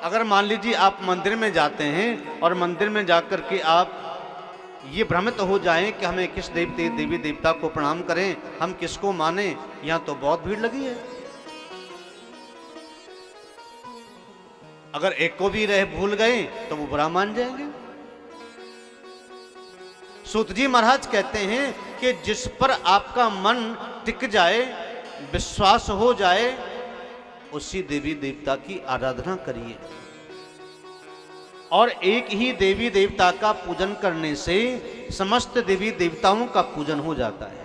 अगर मान लीजिए आप मंदिर में जाते हैं और मंदिर में जाकर के आप ये भ्रमित हो जाएं कि हमें किस देवी देवता को प्रणाम करें, हम किसको माने, यहां तो बहुत भीड़ लगी है। अगर एक को भी रह भूल गए तो वो बुरा मान जाएंगे। सूत जी महाराज कहते हैं कि जिस पर आपका मन टिक जाए, विश्वास हो जाए, उसी देवी देवता की आराधना करिए। और एक ही देवी देवता का पूजन करने से समस्त देवी देवताओं का पूजन हो जाता है।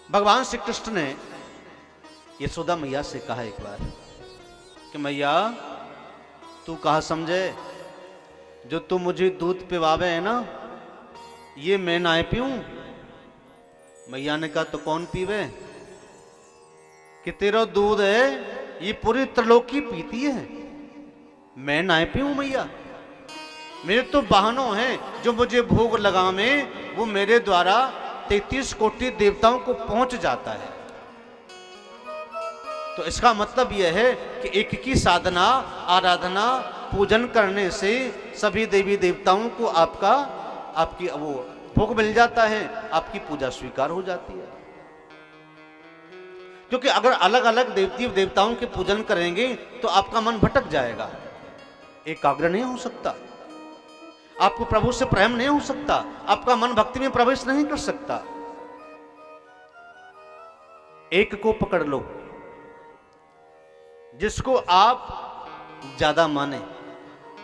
भगवान श्री कृष्ण ने यशोदा मैया से कहा एक बार कि मैया तू कहा समझे, जो तू मुझे दूध पिवावे है ना, ये मैं ना पीऊं। मैया ने कहा तो कौन पीवे? कि तेरा दूध है ये पूरी त्रिलोकी पीती है, मैं ना पीऊं मैया। मेरे तो वाहनों हैं जो मुझे भोग लगावे, वो मेरे द्वारा 33 कोटि देवताओं को पहुंच जाता है। तो इसका मतलब यह है कि एक की साधना, आराधना, पूजन करने से सभी देवी देवताओं को आपकी वो भोग मिल जाता है, आपकी पूजा स्वीकार हो जाती है। क्योंकि अगर अलग अलग देवताओं के पूजन करेंगे तो आपका मन भटक जाएगा, एकाग्र नहीं हो सकता, आपको प्रभु से प्रेम नहीं हो सकता, आपका मन भक्ति में प्रवेश नहीं कर सकता। एक को पकड़ लो जिसको आप ज्यादा माने,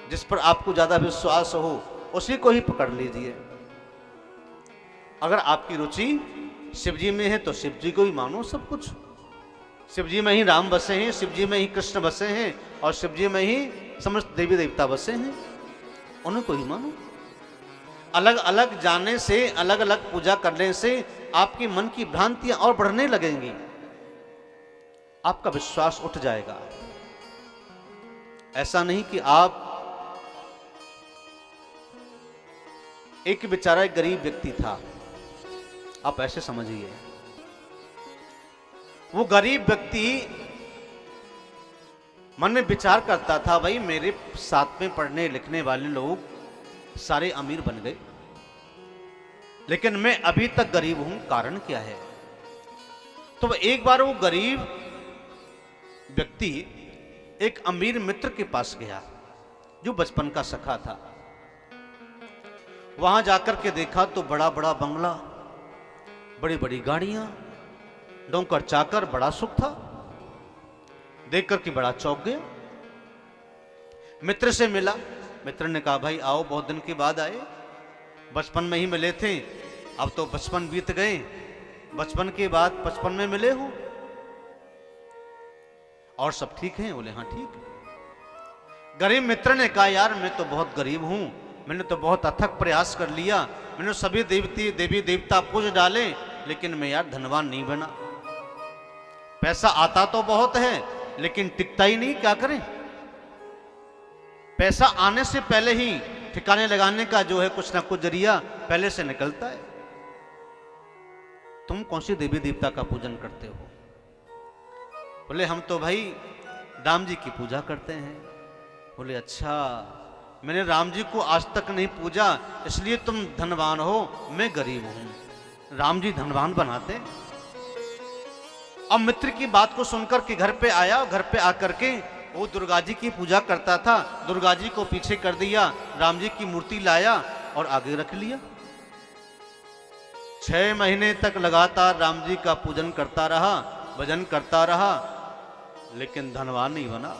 जिस पर आपको ज्यादा विश्वास हो, उसी को ही पकड़ लीजिए। अगर आपकी रुचि शिव जी में है तो शिव जी को ही मानो सब कुछ। शिव जी में ही राम बसे हैं, शिव जी में ही कृष्ण बसे हैं, और शिव जी में ही समस्त देवी देवता बसे हैं, उन्हीं को ही मानो। अलग अलग जाने से, अलग अलग पूजा करने से आपके मन की भ्रांतियां और बढ़ने लगेंगी, आपका विश्वास उठ जाएगा। ऐसा नहीं कि आप एक बेचारा एक गरीब व्यक्ति था, आप ऐसे समझिए। वो गरीब व्यक्ति मन में विचार करता था, भाई मेरे साथ में पढ़ने लिखने वाले लोग सारे अमीर बन गए, लेकिन मैं अभी तक गरीब हूं, कारण क्या है? तो एक बार वो गरीब व्यक्ति एक अमीर मित्र के पास गया जो बचपन का सखा था। वहां जाकर के देखा तो बड़ा बड़ा बंगला, बड़ी बड़ी गाड़ियां, नौकर चाकर, बड़ा सुख था। देख करके बड़ा चौंक गया। मित्र से मिला, मित्र ने कहा भाई आओ, बहुत दिन के बाद आए, बचपन में ही मिले थे, अब तो बचपन बीत गए, बचपन के बाद बचपन में मिले हो, और सब ठीक है? बोले हाँ ठीक है। गरीब मित्र ने कहा यार मैं तो बहुत गरीब हूं, मैंने तो बहुत अथक प्रयास कर लिया, मैंने सभी देवी देवता पूज डाले, लेकिन मैं यार धनवान नहीं बना। पैसा आता तो बहुत है लेकिन टिकता ही नहीं, क्या करें? पैसा आने से पहले ही ठिकाने लगाने का जो है कुछ ना कुछ जरिया पहले से निकलता है। तुम कौन सी देवी देवता का पूजन करते हो? बोले हम तो भाई राम जी की पूजा करते हैं। बोले अच्छा, मैंने राम जी को आज तक नहीं पूजा, इसलिए तुम धनवान हो, मैं गरीब हूं। राम जी धनवान बनाते। अब मित्र की बात को सुनकर के घर पे आया, घर पे आकर के वो दुर्गा जी की पूजा करता था, दुर्गा जी को पीछे कर दिया, राम जी की मूर्ति लाया और आगे रख लिया। 6 महीने तक लगातार राम जी का पूजन करता रहा, भजन करता रहा, लेकिन धनवान नहीं बना।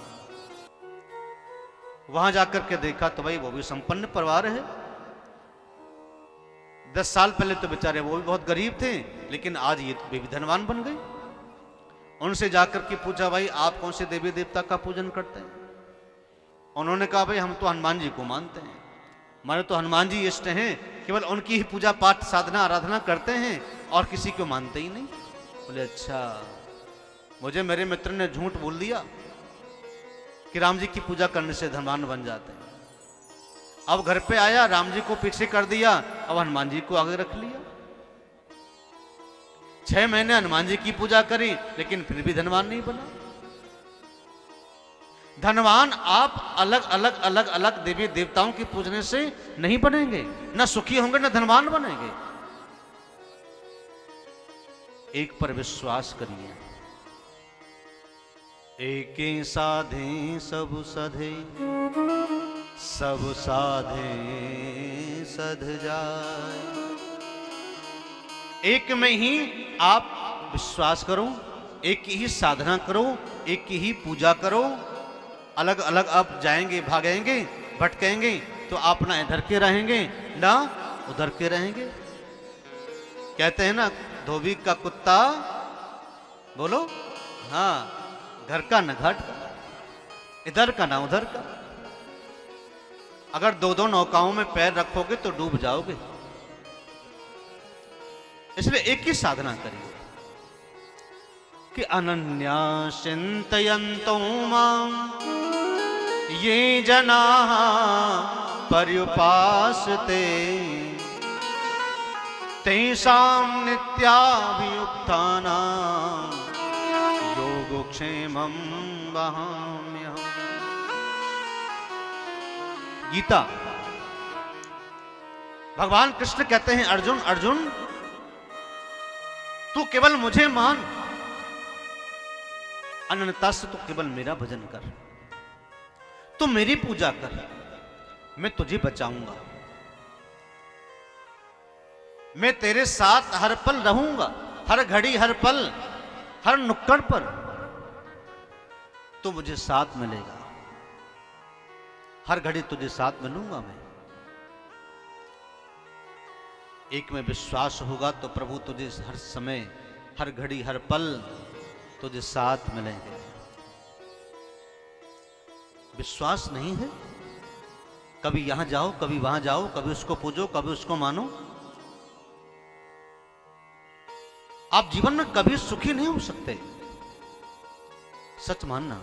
वहां जाकर के देखा तो भाई वो भी संपन्न परिवार है। 10 साल पहले तो बेचारे वो भी बहुत गरीब थे, लेकिन आज ये भी धनवान बन गए। उनसे जाकर के पूछा भाई आप कौन से देवी देवता का पूजन करते हैं? उन्होंने कहा भाई हम तो हनुमान जी को मानते हैं, हमारे तो हनुमान जी इष्ट हैं, केवल उनकी ही पूजा पाठ साधना आराधना करते हैं और किसी को मानते ही नहीं। बोले अच्छा, मुझे मेरे मित्र ने झूठ बोल दिया कि राम जी की पूजा करने से धनवान बन जाते हैं। अब घर पे आया, राम जी को पीछे कर दिया, अब हनुमान जी को आगे रख लिया। 6 महीने हनुमान जी की पूजा करी लेकिन फिर भी धनवान नहीं बना। धनवान आप अलग अलग अलग अलग देवी देवताओं की पूजने से नहीं बनेंगे, ना सुखी होंगे ना धनवान बनेंगे। एक पर विश्वास करिए, एक साधे सब सधे, सब साधे सध जाए। एक में ही आप विश्वास करो, एक की ही साधना करो, एक की ही पूजा करो। अलग अलग आप जाएंगे, भागेंगे, भटकेंगे तो आप ना इधर के रहेंगे ना उधर के रहेंगे। कहते हैं ना, धोबी का कुत्ता, बोलो, हाँ, घर का न घाट का, इधर का ना उधर का। अगर दो दो नौकाओं में पैर रखोगे तो डूब जाओगे। इसलिए एक ही साधना करिए कि अनन्या चिंतयन्तो मां ये जनाः पर्युपासते तेषां नित्याभियुक्तानां योगक्षेमं वहाम्यहम्। गीता, भगवान कृष्ण कहते हैं, अर्जुन अर्जुन तू केवल मुझे मान, अनन्यता से तू केवल मेरा भजन कर, तू मेरी पूजा कर, मैं तुझे बचाऊंगा, मैं तेरे साथ हर पल रहूंगा, हर घड़ी हर पल हर नुक्कड़ पर तू मुझे साथ मिलेगा, हर घड़ी तुझे साथ मिलूंगा मैं। एक में विश्वास होगा तो प्रभु तुझे हर समय हर घड़ी हर पल तुझे साथ मिलेंगे। विश्वास नहीं है, कभी यहां जाओ कभी वहां जाओ, कभी उसको पूजो कभी उसको मानो, आप जीवन में कभी सुखी नहीं हो सकते। सच मानना,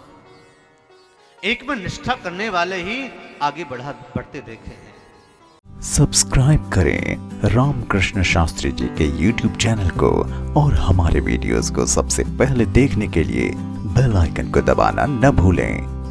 एक में निष्ठा करने वाले ही आगे बढ़ते देखे हैं। सब्सक्राइब करें रामकृष्ण शास्त्री जी के YouTube चैनल को और हमारे वीडियोस को सबसे पहले देखने के लिए बेल आइकन को दबाना न भूलें।